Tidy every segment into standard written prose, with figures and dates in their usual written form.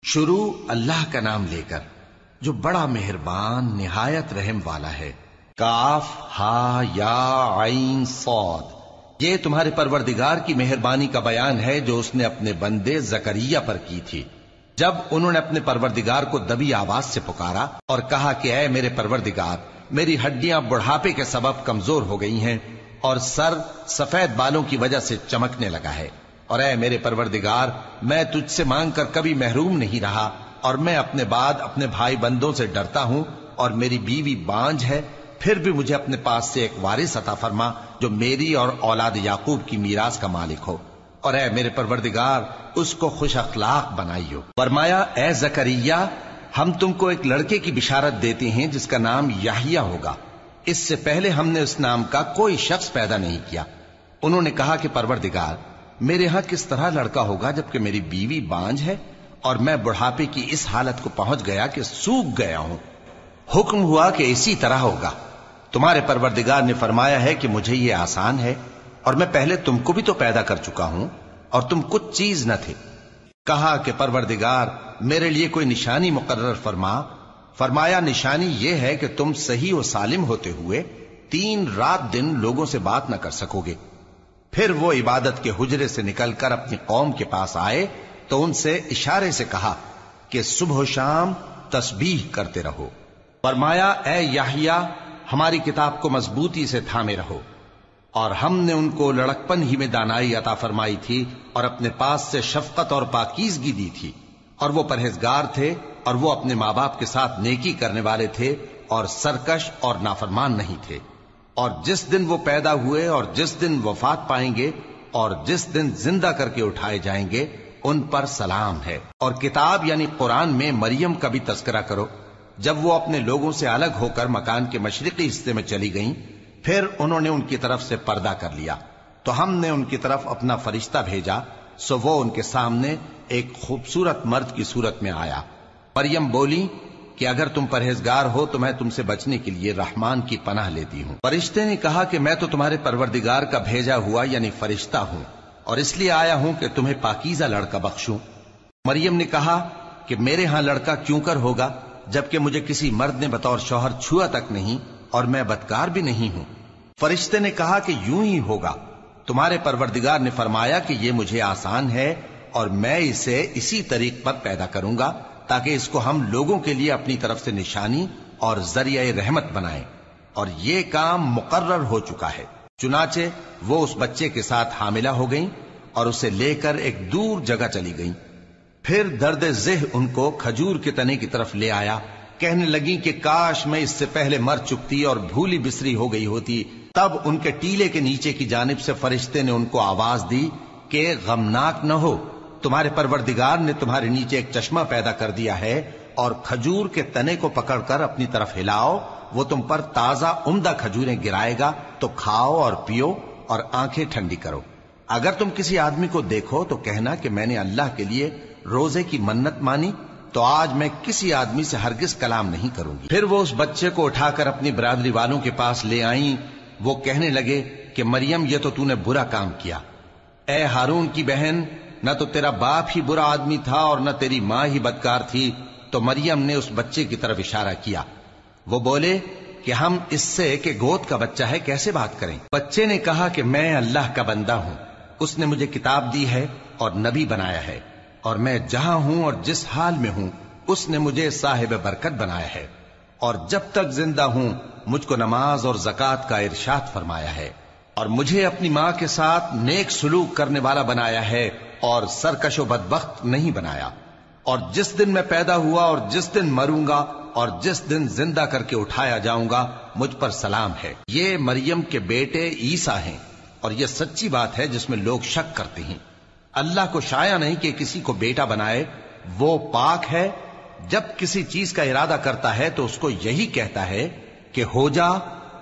شروع اللہ کا نام لے کر جو بڑا مہربان نہایت رحم والا ہے۔ کاف ہا یا عین صاد، یہ تمہارے پروردگار کی مہربانی کا بیان ہے جو اس نے اپنے بندے زکریا پر کی تھی جب انہوں نے اپنے پروردگار کو دبی آواز سے پکارا اور کہا کہ اے میرے پروردگار، میری ہڈیاں بڑھاپے کے سبب کمزور ہو گئی ہیں اور سر سفید بالوں کی وجہ سے چمکنے لگا ہے، اور اے میرے پروردگار، میں تجھ سے مانگ کر کبھی محروم نہیں رہا، اور میں اپنے بعد اپنے بھائی بندوں سے ڈرتا ہوں، اور میری بیوی بانجھ ہے، پھر بھی مجھے اپنے پاس سے ایک وارث عطا فرما جو میری اور اولاد یعقوب کی میراث کا مالک ہو، اور اے میرے پروردگار اس کو خوش اخلاق بنائیو۔ فرمایا اے زکریا، ہم تم کو ایک لڑکے کی بشارت دیتے ہیں جس کا نام یحییٰ ہوگا، اس سے پہلے ہم نے اس نام کا کوئی شخص پیدا نہیں کیا۔ انہوں نے کہا کہ پروردگار، میرے ہاں کس طرح لڑکا ہوگا جبکہ میری بیوی بانجھ ہے اور میں بڑھاپے کی اس حالت کو پہنچ گیا کہ سوکھ گیا ہوں۔ حکم ہوا کہ اسی طرح ہوگا۔ تمہارے پروردگار نے فرمایا ہے کہ مجھے یہ آسان ہے، اور میں پہلے تم کو بھی تو پیدا کر چکا ہوں اور تم کچھ چیز نہ تھے۔ کہا کہ پروردگار میرے لیے کوئی نشانی مقرر فرما۔ فرمایا نشانی یہ ہے کہ تم صحیح و سالم ہوتے ہوئے 3 رات دن لوگوں سے بات نہ کر سکو گے۔ پھر وہ عبادت کے حجرے سے نکل کر اپنی قوم کے پاس آئے تو ان سے اشارے سے کہا کہ صبح و شام تسبیح کرتے رہو۔ فرمایا اے یحییٰ، ہماری کتاب کو مضبوطی سے تھامے رہو، اور ہم نے ان کو لڑکپن ہی میں دانائی عطا فرمائی تھی اور اپنے پاس سے شفقت اور پاکیزگی دی تھی، اور وہ پرہیزگار تھے اور وہ اپنے ماں باپ کے ساتھ نیکی کرنے والے تھے اور سرکش اور نافرمان نہیں تھے۔ اور جس دن وہ پیدا ہوئے اور جس دن وفات پائیں گے اور جس دن زندہ کر کے اٹھائے جائیں گے ان پر سلام ہے۔ اور کتاب یعنی قرآن میں مریم کا بھی تذکرہ کرو، جب وہ اپنے لوگوں سے الگ ہو کر مکان کے مشرقی حصے میں چلی گئیں، پھر انہوں نے ان کی طرف سے پردہ کر لیا تو ہم نے ان کی طرف اپنا فرشتہ بھیجا، سو وہ ان کے سامنے ایک خوبصورت مرد کی صورت میں آیا۔ مریم بولی کہ اگر تم پرہیزگار ہو تو میں تم سے بچنے کے لیے رحمان کی پناہ لیتی ہوں۔ فرشتے نے کہا کہ میں تو تمہارے پروردگار کا بھیجا ہوا یعنی فرشتہ ہوں، اور اس لیے آیا ہوں کہ تمہیں پاکیزہ لڑکا بخشوں۔ مریم نے کہا کہ میرے ہاں لڑکا کیوں کر ہوگا جبکہ مجھے کسی مرد نے بطور شوہر چھوا تک نہیں اور میں بدکار بھی نہیں ہوں۔ فرشتے نے کہا کہ یوں ہی ہوگا۔ تمہارے پروردگار نے فرمایا کہ یہ مجھے آسان ہے اور میں اسے اسی طریق پر پیدا کروں گا تاکہ اس کو ہم لوگوں کے لیے اپنی طرف سے نشانی اور ذریعہ رحمت بنائیں، اور یہ کام مقرر ہو چکا ہے۔ چنانچہ وہ اس بچے کے ساتھ حاملہ ہو گئیں اور اسے لے کر ایک دور جگہ چلی گئیں۔ پھر درد ذہ ان کو کھجور کے تنے کی طرف لے آیا، کہنے لگیں کہ کاش میں اس سے پہلے مر چکتی اور بھولی بسری ہو گئی ہوتی۔ تب ان کے ٹیلے کے نیچے کی جانب سے فرشتے نے ان کو آواز دی کہ غمناک نہ ہو، تمہارے پروردگار نے تمہارے نیچے ایک چشمہ پیدا کر دیا ہے، اور کھجور کے تنے کو پکڑ کر اپنی طرف ہلاؤ، وہ تم پر تازہ عمدہ کھجوریں گرائے گا، تو کھاؤ اور پیو اور آنکھیں ٹھنڈی کرو۔ اگر تم کسی آدمی کو دیکھو تو کہنا کہ میں نے اللہ کے لیے روزے کی منت مانی، تو آج میں کسی آدمی سے ہرگز کلام نہیں کروں گی۔ پھر وہ اس بچے کو اٹھا کر اپنی برادری والوں کے پاس لے آئیں۔ وہ کہنے لگے کہ مریم یہ تو نے برا کام کیا۔ اے ہارون کی بہن، نہ تو تیرا باپ ہی برا آدمی تھا اور نہ تیری ماں ہی بدکار تھی۔ تو مریم نے اس بچے کی طرف اشارہ کیا۔ وہ بولے کہ ہم اس سے کہ گود کا بچہ ہے کیسے بات کریں؟ بچے نے کہا کہ میں اللہ کا بندہ ہوں، اس نے مجھے کتاب دی ہے اور نبی بنایا ہے، اور میں جہاں ہوں اور جس حال میں ہوں اس نے مجھے صاحب برکت بنایا ہے، اور جب تک زندہ ہوں مجھ کو نماز اور زکوٰۃ کا ارشاد فرمایا ہے، اور مجھے اپنی ماں کے ساتھ نیک سلوک کرنے والا بنایا ہے اور سرکش و بدبخت نہیں بنایا، اور جس دن میں پیدا ہوا اور جس دن مروں گا اور جس دن زندہ کر کے اٹھایا جاؤں گا مجھ پر سلام ہے۔ یہ مریم کے بیٹے عیسیٰ ہیں، اور یہ سچی بات ہے جس میں لوگ شک کرتے ہیں۔ اللہ کو شایع نہیں کہ کسی کو بیٹا بنائے، وہ پاک ہے، جب کسی چیز کا ارادہ کرتا ہے تو اس کو یہی کہتا ہے کہ ہو جا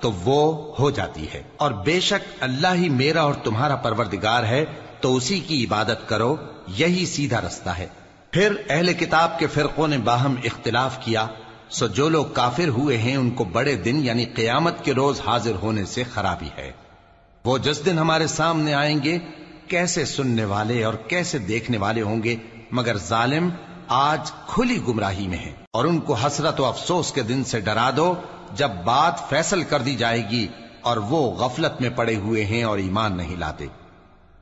تو وہ ہو جاتی ہے، اور بے شک اللہ ہی میرا اور تمہارا پروردگار ہے، تو اسی کی عبادت کرو، یہی سیدھا رستہ ہے۔ پھر اہل کتاب کے فرقوں نے باہم اختلاف کیا، سو جو لوگ کافر ہوئے ہیں ان کو بڑے دن یعنی قیامت کے روز حاضر ہونے سے خرابی ہے۔ وہ جس دن ہمارے سامنے آئیں گے کیسے سننے والے اور کیسے دیکھنے والے ہوں گے، مگر ظالم آج کھلی گمراہی میں ہیں، اور ان کو حسرت و افسوس کے دن سے ڈرا دو جب بات فیصل کر دی جائے گی اور وہ غفلت میں پڑے ہوئے ہیں اور ایمان نہیں لاتے۔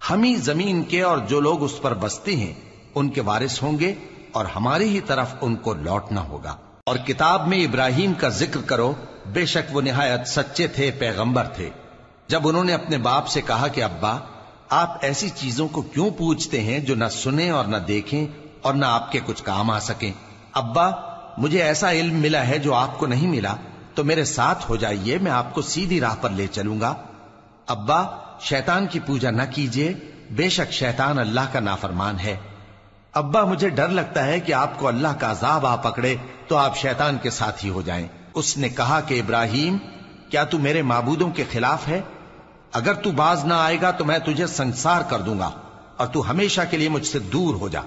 ہم ہی زمین کے اور جو لوگ اس پر بستے ہیں ان کے وارث ہوں گے، اور ہماری ہی طرف ان کو لوٹنا ہوگا۔ اور کتاب میں ابراہیم کا ذکر کرو، بے شک وہ نہایت سچے تھے، پیغمبر تھے۔ جب انہوں نے اپنے باپ سے کہا کہ ابا، آپ ایسی چیزوں کو کیوں پوچھتے ہیں جو نہ سنیں اور نہ دیکھیں اور نہ آپ کے کچھ کام آ سکیں؟ ابا، مجھے ایسا علم ملا ہے جو آپ کو نہیں ملا، تو میرے ساتھ ہو جائیے، میں آپ کو سیدھی راہ پر لے چلوں گا۔ ابا، شیطان کی پوجا نہ کیجیے، بے شک شیطان اللہ کا نافرمان ہے۔ ابا، مجھے ڈر لگتا ہے کہ آپ کو اللہ کا عذاب آ پکڑے تو آپ شیطان کے ساتھی ہو جائیں۔ اس نے کہا کہ ابراہیم، کیا تو میرے معبودوں کے خلاف ہے؟ اگر تو باز نہ آئے گا تو میں تجھے سنسار کر دوں گا اور تو ہمیشہ کے لیے مجھ سے دور ہو جا۔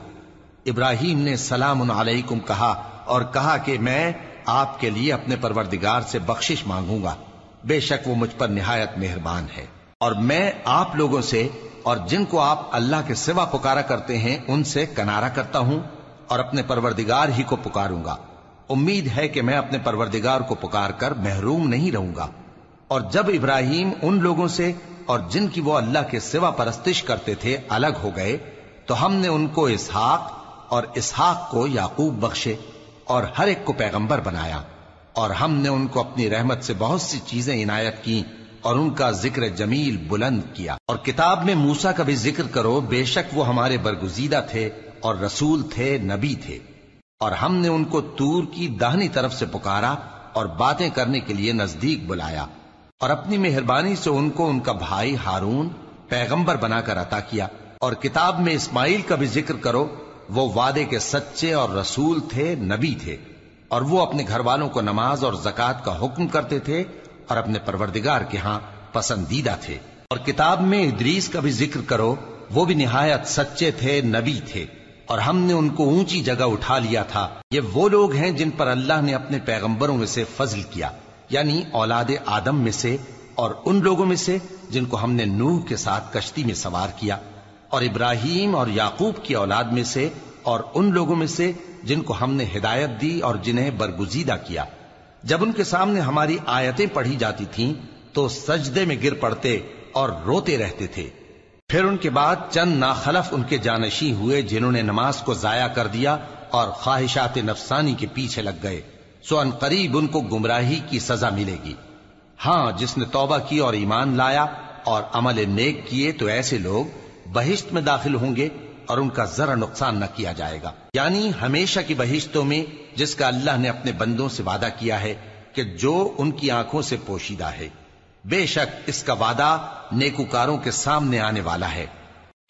ابراہیم نے سلام علیکم کہا اور کہا کہ میں آپ کے لیے اپنے پروردگار سے بخشش مانگوں گا، بے شک وہ مجھ پر نہایت مہربان ہے۔ اور میں آپ لوگوں سے اور جن کو آپ اللہ کے سوا پکارا کرتے ہیں ان سے کنارہ کرتا ہوں اور اپنے پروردگار ہی کو پکاروں گا۔ امید ہے کہ میں اپنے پروردگار کو پکار کر محروم نہیں رہوں گا۔ اور جب ابراہیم ان لوگوں سے اور جن کی وہ اللہ کے سوا پرستش کرتے تھے الگ ہو گئے تو ہم نے ان کو اسحاق اور اسحاق کو یعقوب بخشے اور ہر ایک کو پیغمبر بنایا، اور ہم نے ان کو اپنی رحمت سے بہت سی چیزیں عنایت کی اور ان کا ذکر جمیل بلند کیا۔ اور کتاب میں موسیٰ کا بھی ذکر کرو، بے شک وہ ہمارے برگزیدہ تھے اور رسول تھے، نبی تھے، اور ہم نے ان کو طور کی داہنی طرف سے پکارا اور باتیں کرنے کے لیے نزدیک بلایا، اور اپنی مہربانی سے ان کو ان کا بھائی ہارون پیغمبر بنا کر عطا کیا۔ اور کتاب میں اسماعیل کا بھی ذکر کرو، وہ وعدے کے سچے اور رسول تھے، نبی تھے، اور وہ اپنے گھر والوں کو نماز اور زکوٰۃ کا حکم کرتے تھے اور اپنے پروردگار کے ہاں پسندیدہ تھے۔ اور کتاب میں ادریس کا بھی ذکر کرو، وہ بھی نہایت سچے تھے، نبی تھے، اور ہم نے ان کو اونچی جگہ اٹھا لیا تھا۔ یہ وہ لوگ ہیں جن پر اللہ نے اپنے پیغمبروں میں سے فضل کیا، یعنی اولاد آدم میں سے، اور ان لوگوں میں سے جن کو ہم نے نوح کے ساتھ کشتی میں سوار کیا، اور ابراہیم اور یعقوب کی اولاد میں سے، اور ان لوگوں میں سے جن کو ہم نے ہدایت دی اور جنہیں برگزیدہ کیا۔ جب ان کے سامنے ہماری آیتیں پڑھی جاتی تھیں تو سجدے میں گر پڑتے اور روتے رہتے تھے۔ پھر ان کے بعد چند ناخلف ان کے جانشین ہوئے جنہوں نے نماز کو ضائع کر دیا اور خواہشات نفسانی کے پیچھے لگ گئے، سو ان قریب ان کو گمراہی کی سزا ملے گی۔ ہاں، جس نے توبہ کی اور ایمان لایا اور عمل نیک کیے تو ایسے لوگ بہشت میں داخل ہوں گے اور ان کا ذرا نقصان نہ کیا جائے گا، یعنی ہمیشہ کی بہشتوں میں جس کا اللہ نے اپنے بندوں سے وعدہ کیا ہے کہ جو ان کی آنکھوں سے پوشیدہ ہے۔ بے شک اس کا وعدہ نیکوکاروں کے سامنے آنے والا ہے،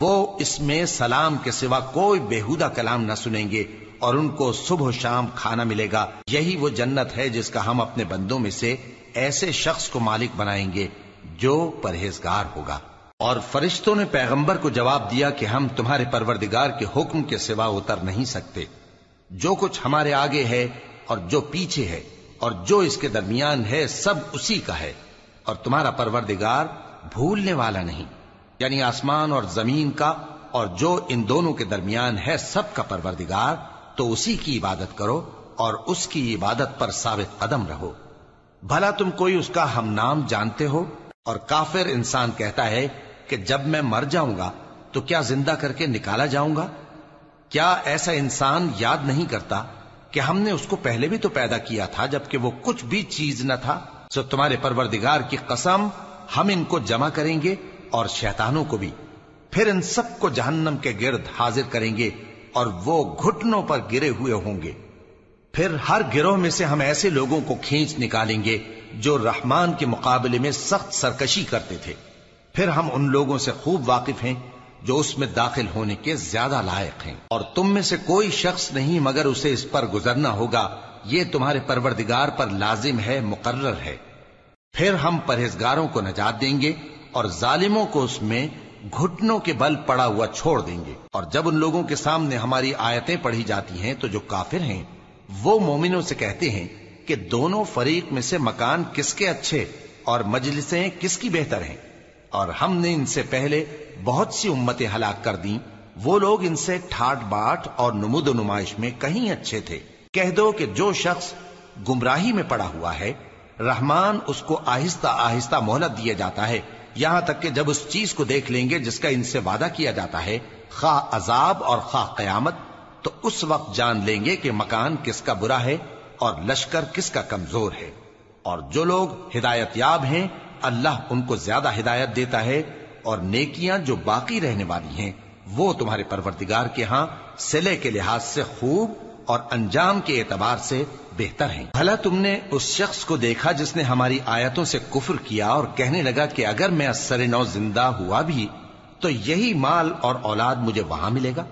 وہ اس میں سلام کے سوا کوئی بیہودہ کلام نہ سنیں گے اور ان کو صبح و شام کھانا ملے گا۔ یہی وہ جنت ہے جس کا ہم اپنے بندوں میں سے ایسے شخص کو مالک بنائیں گے جو پرہیزگار ہوگا۔ اور فرشتوں نے پیغمبر کو جواب دیا کہ ہم تمہارے پروردگار کے حکم کے سوا اتر نہیں سکتے، جو کچھ ہمارے آگے ہے اور جو پیچھے ہے اور جو اس کے درمیان ہے سب اسی کا ہے، اور تمہارا پروردگار بھولنے والا نہیں، یعنی آسمان اور زمین کا اور جو ان دونوں کے درمیان ہے سب کا پروردگار، تو اسی کی عبادت کرو اور اس کی عبادت پر ثابت قدم رہو۔ بھلا تم کوئی اس کا ہم نام جانتے ہو؟ اور کافر انسان کہتا ہے کہ جب میں مر جاؤں گا تو کیا زندہ کر کے نکالا جاؤں گا؟ کیا ایسا انسان یاد نہیں کرتا کہ ہم نے اس کو پہلے بھی تو پیدا کیا تھا جبکہ وہ کچھ بھی چیز نہ تھا؟ سو تمہارے پروردگار کی قسم، ہم ان کو جمع کریں گے اور شیطانوں کو بھی، پھر ان سب کو جہنم کے گرد حاضر کریں گے اور وہ گھٹنوں پر گرے ہوئے ہوں گے۔ پھر ہر گروہ میں سے ہم ایسے لوگوں کو کھینچ نکالیں گے جو رحمان کے مقابلے میں سخت سرکشی کرتے تھے، پھر ہم ان لوگوں سے خوب واقف ہیں جو اس میں داخل ہونے کے زیادہ لائق ہیں، اور تم میں سے کوئی شخص نہیں مگر اسے اس پر گزرنا ہوگا، یہ تمہارے پروردگار پر لازم ہے، مقرر ہے۔ پھر ہم پرہیزگاروں کو نجات دیں گے اور ظالموں کو اس میں گھٹنوں کے بل پڑا ہوا چھوڑ دیں گے۔ اور جب ان لوگوں کے سامنے ہماری آیتیں پڑھی جاتی ہیں تو جو کافر ہیں وہ مومنوں سے کہتے ہیں کہ دونوں فریق میں سے مکان کس کے اچھے اور مجلسیں کس کی بہتر ہیں، اور ہم نے ان سے پہلے بہت سی امتیں ہلاک کر دیں وہ لوگ ان سے ٹھاٹ باٹ اور نمود و نمائش میں کہیں اچھے تھے۔ کہہ دو کہ جو شخص گمراہی میں پڑا ہوا ہے، رحمان اس کو آہستہ آہستہ مہلت دیا جاتا ہے، یہاں تک کہ جب اس چیز کو دیکھ لیں گے جس کا ان سے وعدہ کیا جاتا ہے، خواہ عذاب اور خواہ قیامت، تو اس وقت جان لیں گے کہ مکان کس کا برا ہے اور لشکر کس کا کمزور ہے۔ اور جو لوگ ہدایت یاب ہیں، اللہ ان کو زیادہ ہدایت دیتا ہے، اور نیکیاں جو باقی رہنے والی ہیں وہ تمہارے پروردگار کے ہاں صلے کے لحاظ سے خوب اور انجام کے اعتبار سے بہتر ہیں۔ بھلا تم نے اس شخص کو دیکھا جس نے ہماری آیتوں سے کفر کیا اور کہنے لگا کہ اگر میں ازسر نو زندہ ہوا بھی تو یہی مال اور اولاد مجھے وہاں ملے گا؟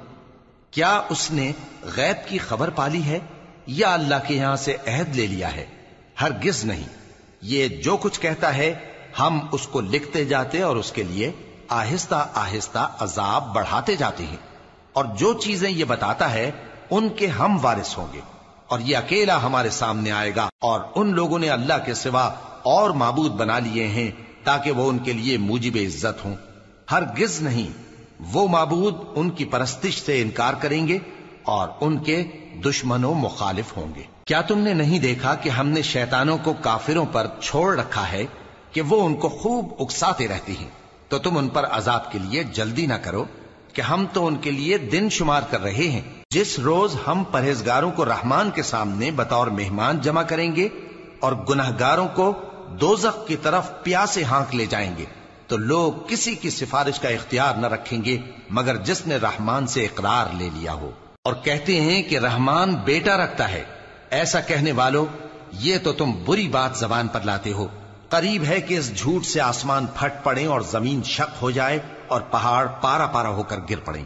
کیا اس نے غیب کی خبر پالی ہے یا اللہ کے یہاں سے عہد لے لیا ہے؟ ہرگز نہیں، یہ جو کچھ کہتا ہے ہم اس کو لکھتے جاتے اور اس کے لیے آہستہ آہستہ عذاب بڑھاتے جاتے ہیں، اور جو چیزیں یہ بتاتا ہے ان کے ہم وارث ہوں گے، اور یہ اکیلا ہمارے سامنے آئے گا۔ اور ان لوگوں نے اللہ کے سوا اور معبود بنا لیے ہیں تاکہ وہ ان کے لیے موجب عزت ہوں۔ ہرگز نہیں، وہ معبود ان کی پرستش سے انکار کریں گے اور ان کے دشمن و مخالف ہوں گے۔ کیا تم نے نہیں دیکھا کہ ہم نے شیطانوں کو کافروں پر چھوڑ رکھا ہے کہ وہ ان کو خوب اکساتے رہتی ہیں؟ تو تم ان پر عذاب کے لیے جلدی نہ کرو کہ ہم تو ان کے لیے دن شمار کر رہے ہیں۔ جس روز ہم پرہیزگاروں کو رحمان کے سامنے بطور مہمان جمع کریں گے اور گنہگاروں کو دوزخ کی طرف پیاسے ہانک لے جائیں گے، تو لوگ کسی کی سفارش کا اختیار نہ رکھیں گے مگر جس نے رحمان سے اقرار لے لیا ہو۔ اور کہتے ہیں کہ رحمان بیٹا رکھتا ہے۔ ایسا کہنے والو، یہ تو تم بری بات زبان پر لاتے ہو۔ قریب ہے کہ اس جھوٹ سے آسمان پھٹ پڑیں اور زمین شق ہو جائے اور پہاڑ پارا پارا ہو کر گر پڑیں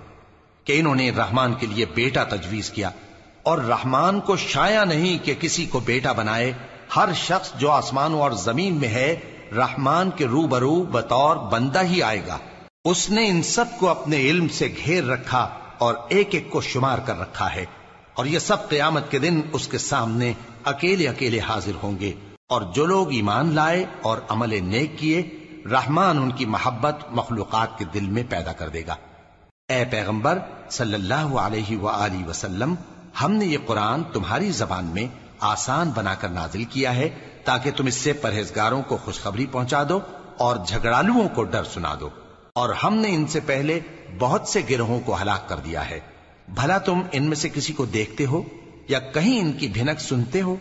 کہ انہوں نے رحمان کے لیے بیٹا تجویز کیا، اور رحمان کو شایع نہیں کہ کسی کو بیٹا بنائے۔ ہر شخص جو آسمانوں اور زمین میں ہے رحمان کے روبرو بطور بندہ ہی آئے گا۔ اس نے ان سب کو اپنے علم سے گھیر رکھا اور ایک ایک کو شمار کر رکھا ہے، اور یہ سب قیامت کے دن اس کے سامنے اکیلے اکیلے حاضر ہوں گے۔ اور جو لوگ ایمان لائے اور عمل نیک کیے، رحمان ان کی محبت مخلوقات کے دل میں پیدا کر دے گا۔ اے پیغمبر صلی اللہ علیہ وآلہ وسلم، ہم نے یہ قرآن تمہاری زبان میں آسان بنا کر نازل کیا ہے تاکہ تم اس سے پرہیزگاروں کو خوشخبری پہنچا دو اور جھگڑالوؤں کو ڈر سنا دو۔ اور ہم نے ان سے پہلے بہت سے گروہوں کو ہلاک کر دیا ہے۔ بھلا تم ان میں سے کسی کو دیکھتے ہو یا کہیں ان کی بھنک سنتے ہو؟